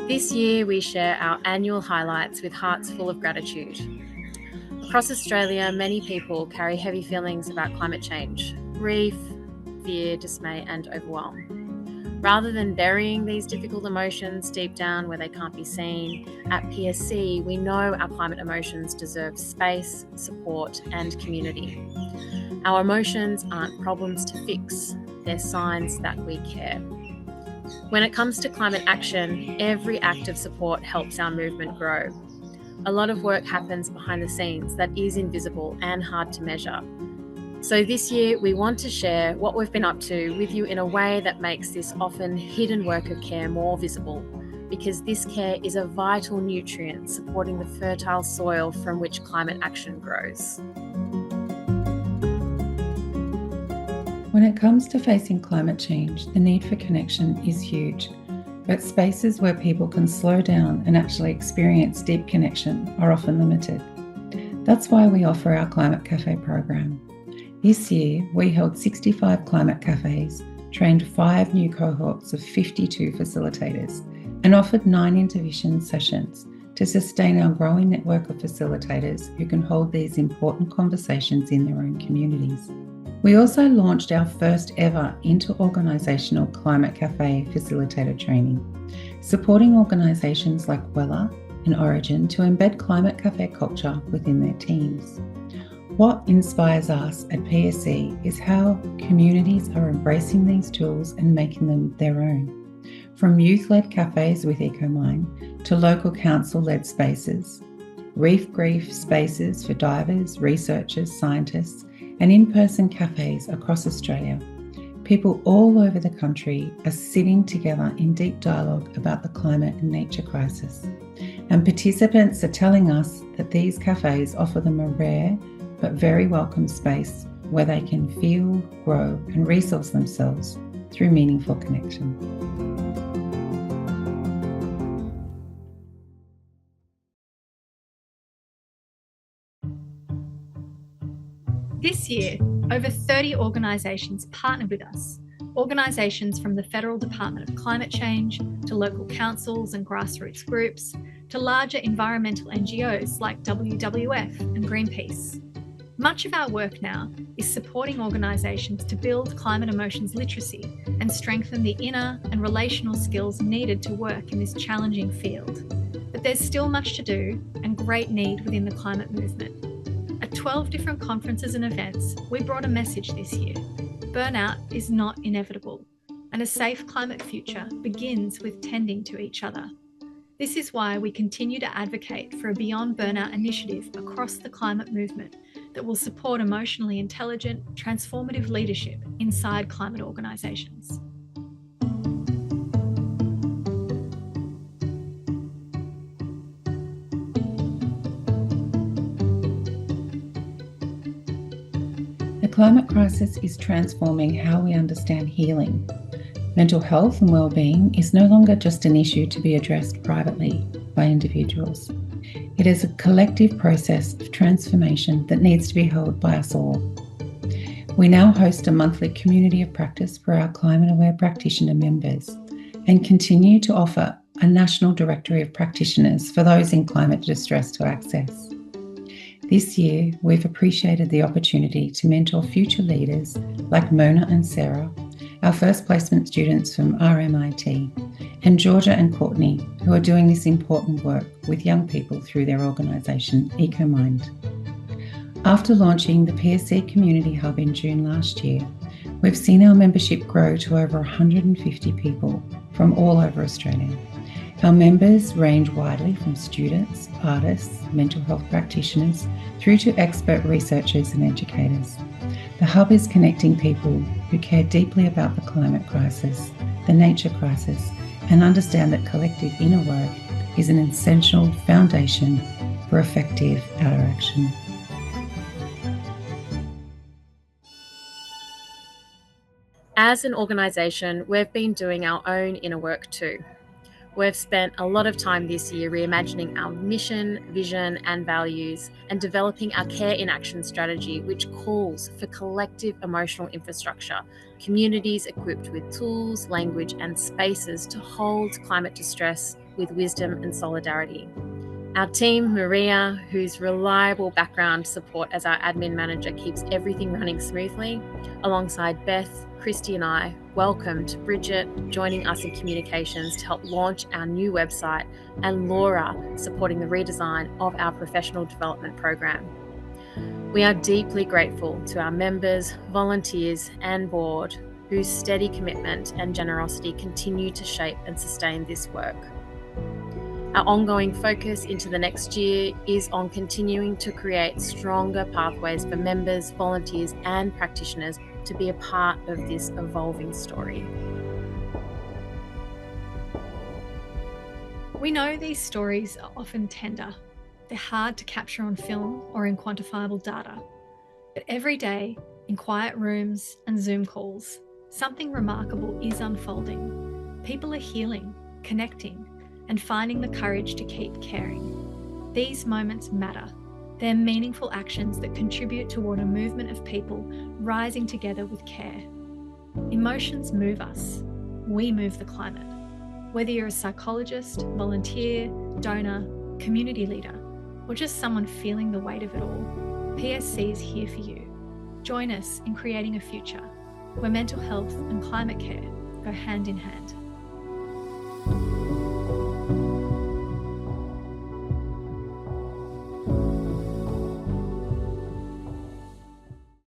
This year, we share our annual highlights with hearts full of gratitude. Across Australia, many people carry heavy feelings about climate change: grief, fear, dismay, and overwhelm. Rather than burying these difficult emotions deep down where they can't be seen, at PSC, we know our climate emotions deserve space, support, and community. Our emotions aren't problems to fix, they're signs that we care. When it comes to climate action, every act of support helps our movement grow. A lot of work happens behind the scenes that is invisible and hard to measure. So this year, we want to share what we've been up to with you in a way that makes this often hidden work of care more visible, because this care is a vital nutrient supporting the fertile soil from which climate action grows. When it comes to facing climate change, the need for connection is huge, but spaces where people can slow down and actually experience deep connection are often limited. That's why we offer our Climate Cafe program. This year, we held 65 climate cafes, trained 5 new cohorts of 52 facilitators, and offered 9 intervention sessions to sustain our growing network of facilitators who can hold these important conversations in their own communities. We also launched our first ever inter-organisational Climate Cafe facilitator training, supporting organisations like Wella and Origin to embed Climate Cafe culture within their teams. What inspires us at PSC is how communities are embracing these tools and making them their own. From youth-led cafes with EcoMind to local council-led spaces, reef grief spaces for divers, researchers, scientists, and in-person cafes across Australia, people all over the country are sitting together in deep dialogue about the climate and nature crisis. And participants are telling us that these cafes offer them a rare but very welcome space where they can feel, grow, and resource themselves through meaningful connection. This year, over 30 organisations partnered with us. Organisations from the Federal Department of Climate Change to local councils and grassroots groups to larger environmental NGOs like WWF and Greenpeace. Much of our work now is supporting organisations to build climate emotions literacy and strengthen the inner and relational skills needed to work in this challenging field. But there's still much to do and great need within the climate movement. At 12 different conferences and events, we brought a message this year. Burnout is not inevitable, and a safe climate future begins with tending to each other. This is why we continue to advocate for a Beyond Burnout initiative across the climate movement that will support emotionally intelligent, transformative leadership inside climate organisations. The climate crisis is transforming how we understand healing. Mental health and well-being is no longer just an issue to be addressed privately by individuals. It is a collective process of transformation that needs to be held by us all. We now host a monthly community of practice for our climate-aware practitioner members and continue to offer a national directory of practitioners for those in climate distress to access. This year, we've appreciated the opportunity to mentor future leaders like Mona and Sarah, our first placement students from RMIT, and Georgia and Courtney, who are doing this important work with young people through their organisation, EcoMind. After launching the PSC Community Hub in June last year, we've seen our membership grow to over 150 people from all over Australia. Our members range widely from students, artists, mental health practitioners, through to expert researchers and educators. The Hub is connecting people who care deeply about the climate crisis, the nature crisis, and understand that collective inner work is an essential foundation for effective outer action. As an organisation, we've been doing our own inner work too. We've spent a lot of time this year reimagining our mission, vision, and values and developing our Care in Action strategy, which calls for collective emotional infrastructure, communities equipped with tools, language, and spaces to hold climate distress with wisdom and solidarity. Our team, Maria, whose reliable background support as our admin manager keeps everything running smoothly, alongside Beth, Christy and I, welcomed Bridget joining us in communications to help launch our new website, and Laura supporting the redesign of our professional development program. We are deeply grateful to our members, volunteers and board whose steady commitment and generosity continue to shape and sustain this work. Our ongoing focus into the next year is on continuing to create stronger pathways for members, volunteers and practitioners to be a part of this evolving story. We know these stories are often tender. They're hard to capture on film or in quantifiable data. But every day, in quiet rooms and Zoom calls, something remarkable is unfolding. People are healing, connecting, and finding the courage to keep caring. These moments matter. They're meaningful actions that contribute toward a movement of people rising together with care. Emotions move us. We move the climate. Whether you're a psychologist, volunteer, donor, community leader, or just someone feeling the weight of it all, PSC is here for you. Join us in creating a future where mental health and climate care go hand in hand.